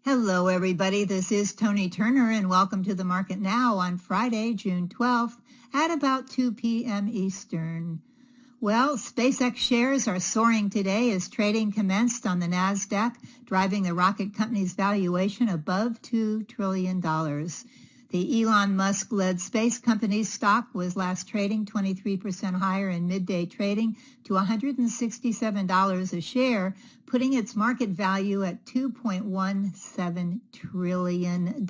Hello, everybody. This is Toni Turner, and welcome to the Market Now on Friday, June 12th at about 2 p.m. Eastern. Well, SpaceX shares are soaring today as trading commenced on the NASDAQ, driving the rocket company's valuation above $2 trillion. The Elon Musk-led space company's stock was last trading 23% higher in midday trading to $167 a share, putting its market value at $2.17 trillion.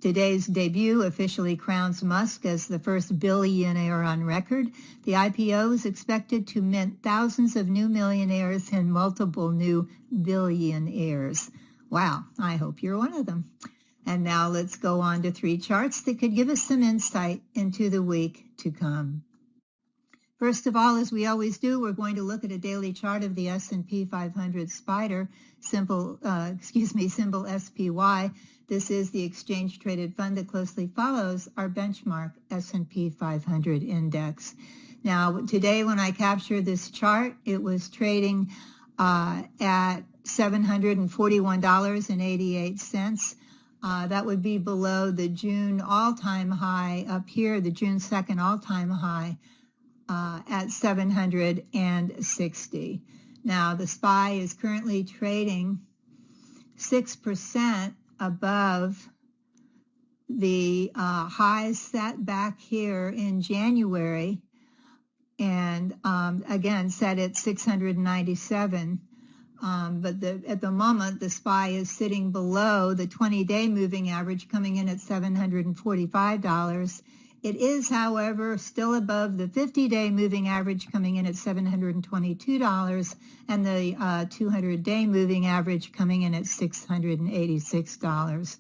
Today's debut officially crowns Musk as the first billionaire on record. The IPO is expected to mint thousands of new millionaires and multiple new billionaires. Wow, I hope you're one of them. And now let's go on to three charts that could give us some insight into the week to come. First of all, as we always do, we're going to look at a daily chart of the S&P 500 Spider, symbol SPY. This is the exchange-traded fund that closely follows our benchmark S&P 500 index. Now, today when I captured this chart, it was trading at $741.88. That would be below the June all-time high up here, the June 2nd all-time high at 760. Now, the SPY is currently trading 6% above the highs set back here in January, and again set at 697. But at the moment, the SPY is sitting below the 20-day moving average, coming in at $745. It is, however, still above the 50-day moving average, coming in at $722, and the 200-day moving average coming in at $686.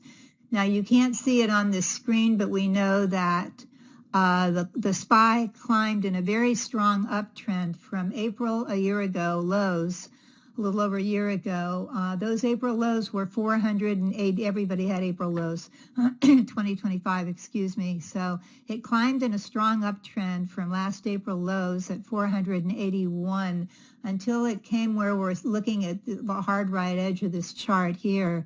Now, you can't see it on this screen, but we know that the SPY climbed in a very strong uptrend from April a year ago lows. A little over a year ago. Those April lows were 408. Everybody had April lows, 2025, excuse me. So it climbed in a strong uptrend from last April lows at 481 until it came where we're looking at the hard right edge of this chart here.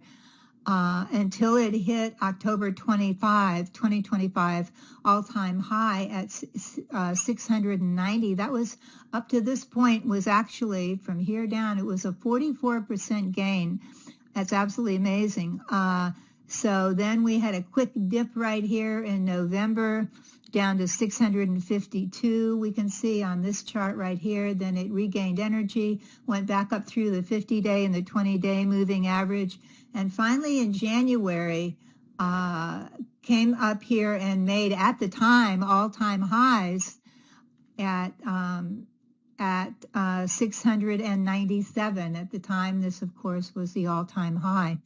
Until it hit October 25, 2025, all-time high at 690. That was, up to this point, was actually, from here down, it was a 44% gain. That's absolutely amazing. So then we had a quick dip right here in November, down to 652. We can see on this chart right here, then it regained energy, went back up through the 50-day and the 20-day moving average, and finally in January came up here and made, at the time, all-time highs at 697. At the time, this, of course, was the all-time high.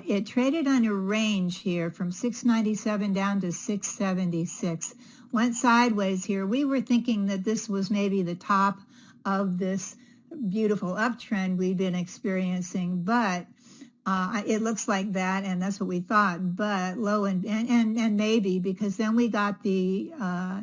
It traded on a range here from 697 down to 676. Went sideways here. We were thinking that this was maybe the top of this beautiful uptrend we've been experiencing, but it looks like that, and that's what we thought, but low and maybe, because then we got the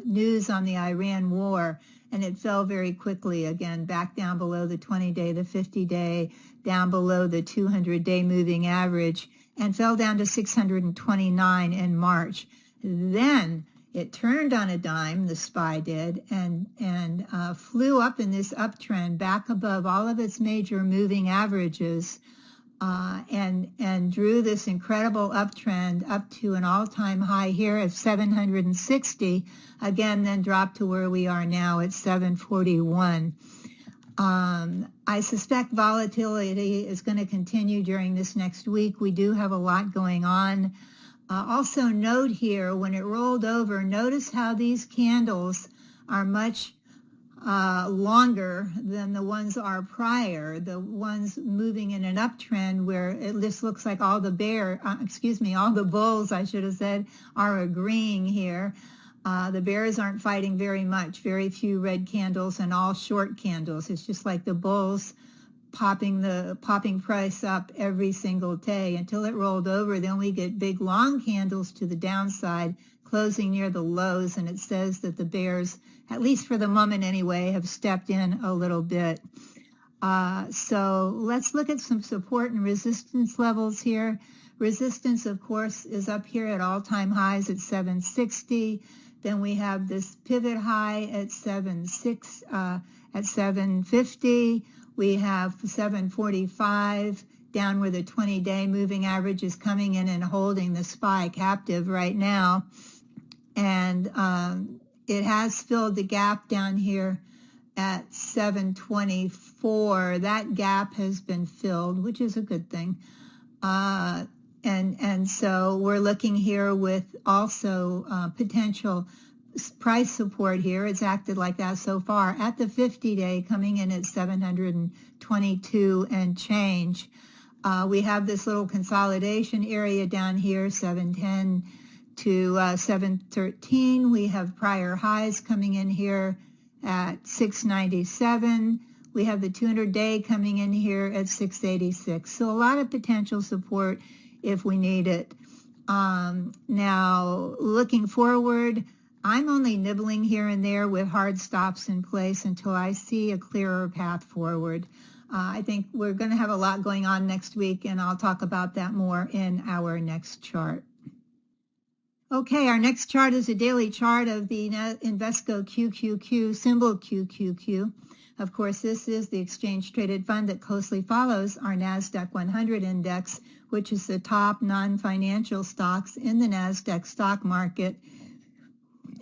news on the Iran war, and it fell very quickly again, back down below the 20-day, the 50-day, down below the 200-day moving average, and fell down to 629 in March. Then it turned on a dime, the SPY did, and flew up in this uptrend back above all of its major moving averages, and drew this incredible uptrend up to an all-time high here at 760, again then dropped to where we are now at 741. I suspect volatility is going to continue during this next week. We do have a lot going on. Also note here, when it rolled over, notice how these candles are much longer than the ones are prior, the ones moving in an uptrend where it just looks like all the all the bulls, I should have said, are agreeing here. The bears aren't fighting very much, very few red candles and all short candles. It's just like the bulls popping price up every single day until it rolled over. Then we get big long candles to the downside, closing near the lows, and it says that the bears, at least for the moment anyway, have stepped in a little bit. So let's look at some support and resistance levels here. Resistance, of course, is up here at all-time highs at 760. Then we have this pivot high at 750. We have 745 down where the 20-day moving average is coming in and holding the SPY captive right now. And it has filled the gap down here at 724. That gap has been filled, which is a good thing. And so we're looking here with also potential price support here. It's acted like that so far at the 50-day, coming in at 722 and change. We have this little consolidation area down here, 710 to 713. We have prior highs coming in here at 697. We have the 200-day coming in here at 686. So a lot of potential support if we need it. Now, looking forward, I'm only nibbling here and there with hard stops in place until I see a clearer path forward. I think we're going to have a lot going on next week, and I'll talk about that more in our next chart. Okay, our next chart is a daily chart of the Invesco QQQ, symbol QQQ. Of course, this is the exchange-traded fund that closely follows our NASDAQ 100 index, which is the top non-financial stocks in the NASDAQ stock market,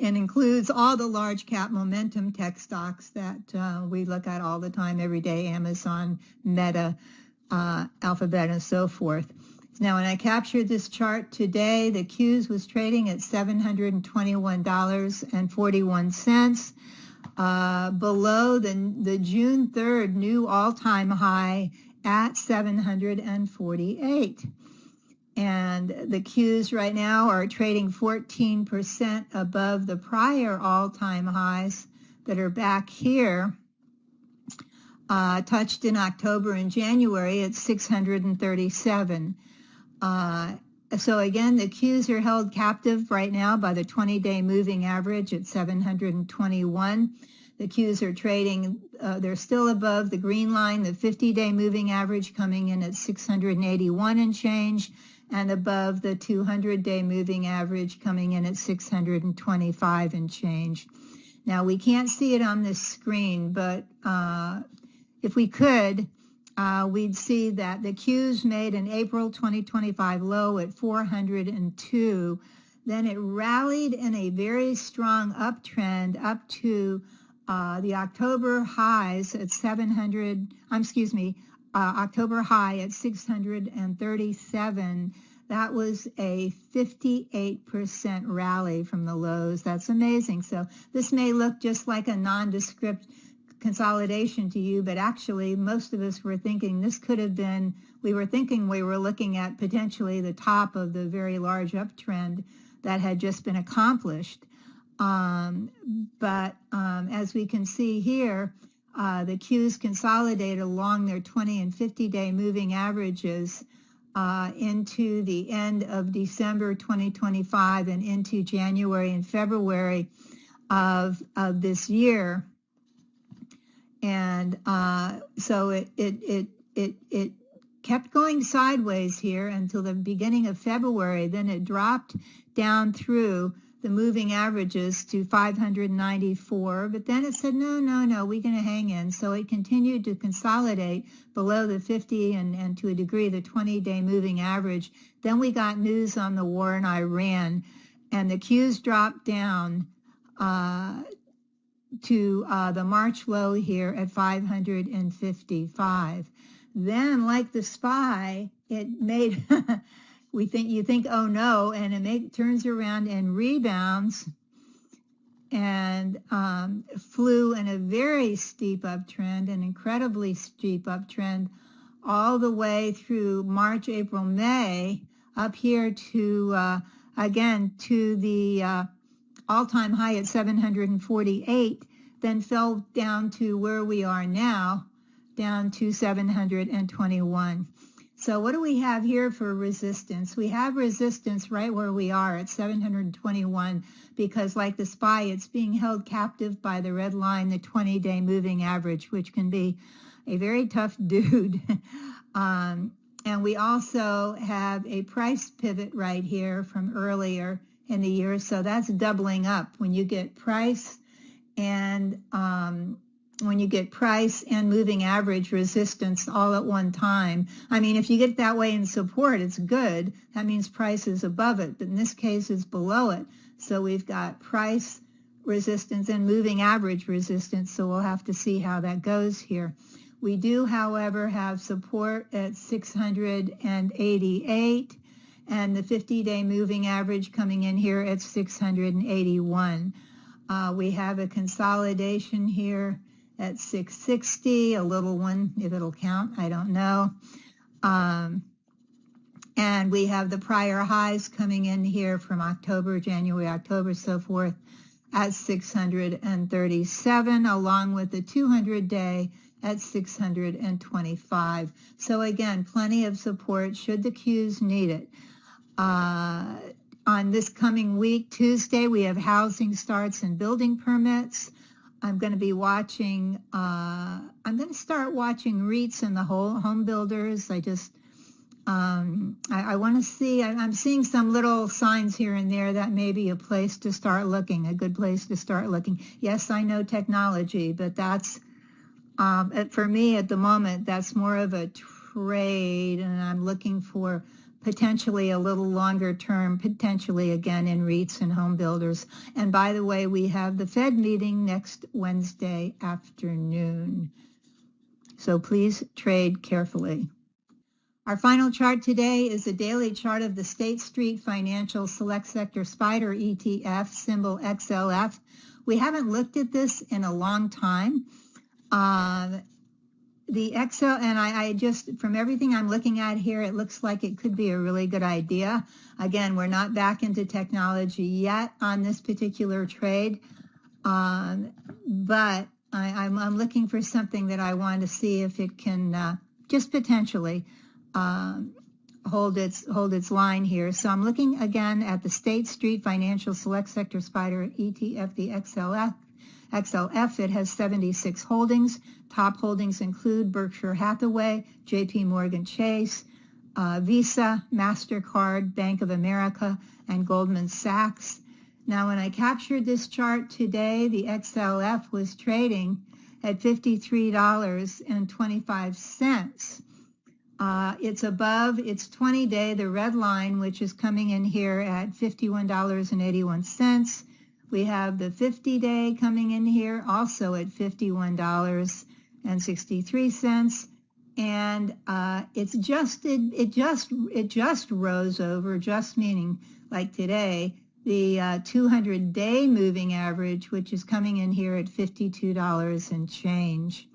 and includes all the large cap momentum tech stocks that we look at all the time, every day: Amazon, Meta, Alphabet, and so forth. Now, when I captured this chart today, the Qs was trading at $721.41, below the June 3rd new all-time high at 748. And the Qs right now are trading 14% above the prior all-time highs that are back here, touched in October and January at 637. So again, the Qs are held captive right now by the 20-day moving average at 721. The Qs are trading, they're still above the green line, the 50-day moving average coming in at 681 and change, and above the 200-day moving average coming in at 625 and change. Now, we can't see it on this screen, but if we could, we'd see that the Qs made an April 2025 low at 402. Then it rallied in a very strong uptrend up to the October highs at October high at 637. That was a 58% rally from the lows. That's amazing. So this may look just like a nondescript consolidation to you, but actually most of us were thinking this could have been, we were looking at potentially the top of the very large uptrend that had just been accomplished. But as we can see here, the Qs consolidated along their 20 and 50-day moving averages into the end of December 2025 and into January and February of this year. And so it kept going sideways here until the beginning of February. Then it dropped down through the moving averages to 594, but then it said, no, we're going to hang in. So it continued to consolidate below the 50 and to a degree the 20-day moving average. Then we got news on the war in Iran, and the Qs dropped down to the March low here at 555. Then, like the SPY, it made you think, oh no, and it turns around and rebounds and flew in a very steep uptrend, an incredibly steep uptrend, all the way through March, April, May, up here to, again, to the all-time high at 748, then fell down to where we are now, down to 721. So what do we have here for resistance? We have resistance right where we are at 721 because like the SPY, it's being held captive by the red line, the 20-day moving average, which can be a very tough dude. And we also have a price pivot right here from earlier in the year. So that's doubling up when you get price and moving average resistance all at one time. I mean, if you get that way in support, it's good. That means price is above it, but in this case, it's below it. So we've got price resistance and moving average resistance, so we'll have to see how that goes here. We do, however, have support at 688 and the 50-day moving average coming in here at 681. We have a consolidation here at 660, a little one, if it'll count, I don't know. And we have the prior highs coming in here from October, January, October, so forth, at 637, along with the 200-day at 625. So again, plenty of support should the Qs need it. On this coming week, Tuesday, we have housing starts and building permits. I'm going to be watching, I'm going to start watching REITs and the whole home builders. I want to see, I'm seeing some little signs here and there that may be a place to start looking, a good place to start looking. Yes, I know technology, but that's, for me at the moment, that's more of a trade, and I'm looking for potentially a little longer term, potentially again in REITs and home builders. And by the way, we have the Fed meeting next Wednesday afternoon. So please trade carefully. Our final chart today is a daily chart of the State Street Financial Select Sector SPDR ETF, symbol XLF. We haven't looked at this in a long time. The XL, and I just, from everything I'm looking at here, it looks like it could be a really good idea. Again, we're not back into technology yet on this particular trade, but I'm looking for something that I want to see if it can just potentially hold its line here. So I'm looking again at the State Street Financial Select Sector SPDR ETF, the XLF. It has 76 holdings. Top holdings include Berkshire Hathaway, JP Morgan Chase, Visa, MasterCard, Bank of America, and Goldman Sachs. Now, when I captured this chart today, the XLF was trading at $53.25. It's above its 20-day, the red line, which is coming in here at $51.81. We have the 50-day coming in here also at $51.63, and it just rose over, just meaning like today, the 200-day moving average, which is coming in here at $52 and change.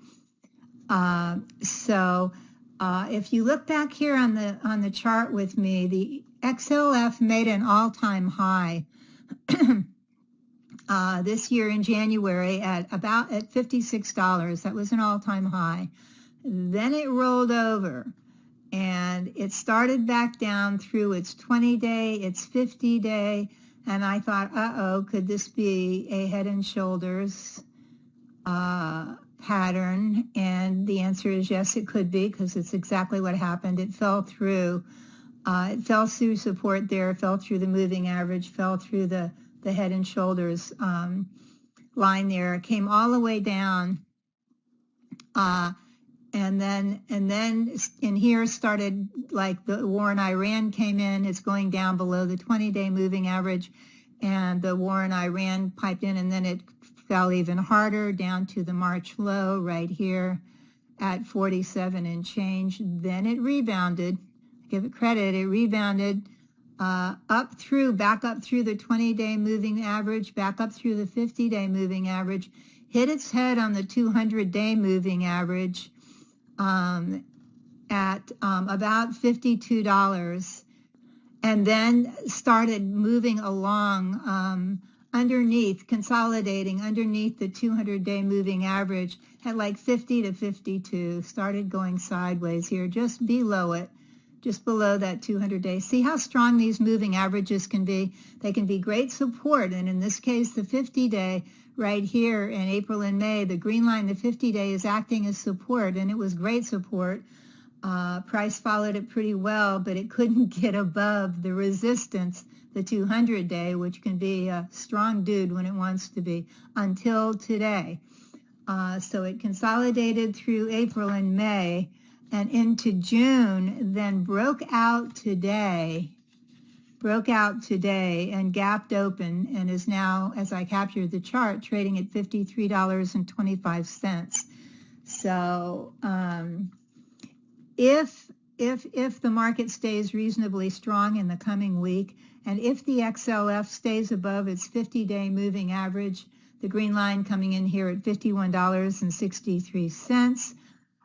If you look back here on the chart with me, the XLF made an all-time high this year in January at $56. That was an all-time high. Then it rolled over and it started back down through its 20-day, its 50-day, and I thought, uh-oh, could this be a head and shoulders pattern? And the answer is yes, it could be, because it's exactly what happened. It fell through. It fell through support there, fell through the moving average, fell through the head and shoulders line there, came all the way down, and then in here started, like the war in Iran came in, it's going down below the 20-day moving average, and the war in Iran piped in, and then it fell even harder down to the March low right here at 47 and change. Then it rebounded, give it credit, it rebounded back up through the 20-day moving average, back up through the 50-day moving average, hit its head on the 200-day moving average at about $52, and then started moving along consolidating underneath the 200-day moving average at like 50 to 52, started going sideways here, just below it. just below that 200-day. See how strong these moving averages can be? They can be great support, and in this case, the 50-day right here in April and May, the green line, the 50-day, is acting as support, and it was great support. Price followed it pretty well, but it couldn't get above the resistance, the 200-day, which can be a strong dude when it wants to be, until today. So it consolidated through April and May and into June, then broke out today and gapped open, and is now, as I captured the chart, trading at $53.25. So if the market stays reasonably strong in the coming week, and if the XLF stays above its 50-day moving average, the green line coming in here at $51.63,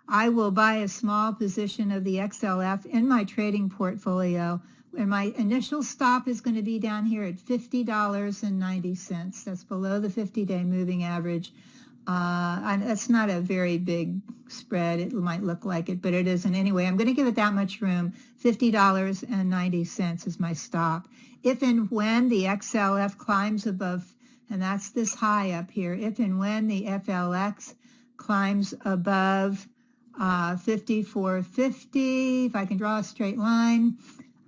I will buy a small position of the XLF in my trading portfolio, and my initial stop is going to be down here at $50.90. That's below the 50-day moving average. That's not a very big spread. It might look like it, but it isn't. Anyway, I'm going to give it that much room. $50.90 is my stop. If and when the XLF climbs above, and that's this high up here, if and when the FLX climbs above 54.50, if I can draw a straight line,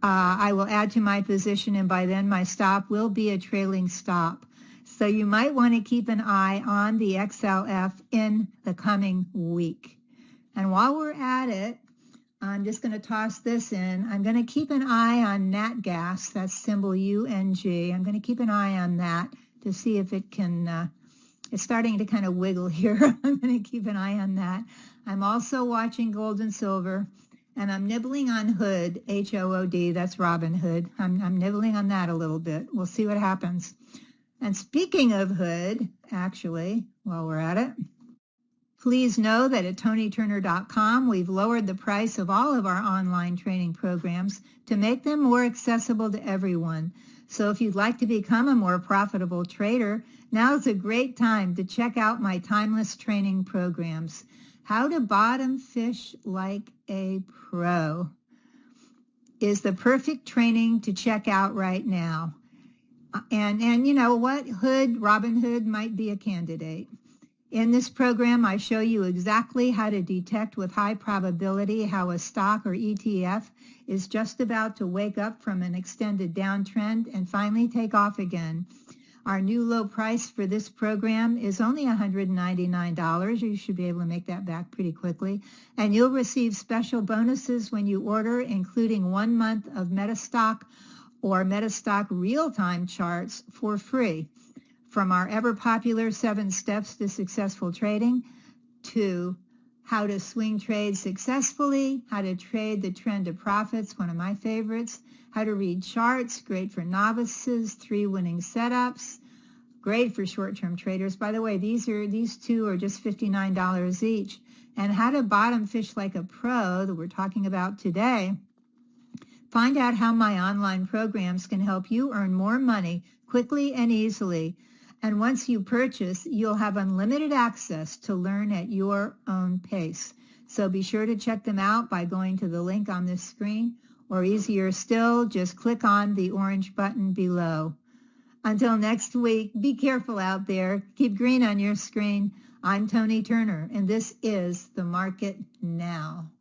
I will add to my position, and by then my stop will be a trailing stop. So you might want to keep an eye on the XLF in the coming week. And while we're at it, I'm just going to toss this in. I'm going to keep an eye on nat gas, that's symbol UNG. I'm going to keep an eye on that to see if it can, it's starting to kind of wiggle here. I'm going to keep an eye on that. I'm also watching gold and silver, and I'm nibbling on Hood, H-O-O-D, that's Robinhood. I'm nibbling on that a little bit. We'll see what happens. And speaking of Hood, actually, while we're at it, please know that at ToniTurner.com, we've lowered the price of all of our online training programs to make them more accessible to everyone. So if you'd like to become a more profitable trader, now's a great time to check out my timeless training programs. How to bottom fish like a pro is the perfect training to check out right now. And you know what? Robinhood might be a candidate. In this program, I show you exactly how to detect with high probability how a stock or ETF is just about to wake up from an extended downtrend and finally take off again. Our new low price for this program is only $199. You should be able to make that back pretty quickly. And you'll receive special bonuses when you order, including 1 month of Metastock or Metastock real-time charts for free. From our ever-popular 7 Steps to Successful Trading to how to swing trade successfully, how to trade the trend to profits, one of my favorites, how to read charts, great for novices, 3 winning setups, great for short-term traders. By the way, these 2 are just $59 each. And how to bottom fish like a pro that we're talking about today. Find out how my online programs can help you earn more money quickly and easily. And once you purchase, you'll have unlimited access to learn at your own pace. So be sure to check them out by going to the link on this screen, or easier still, just click on the orange button below. Until next week, be careful out there. Keep green on your screen. I'm Toni Turner, and this is The Market Now.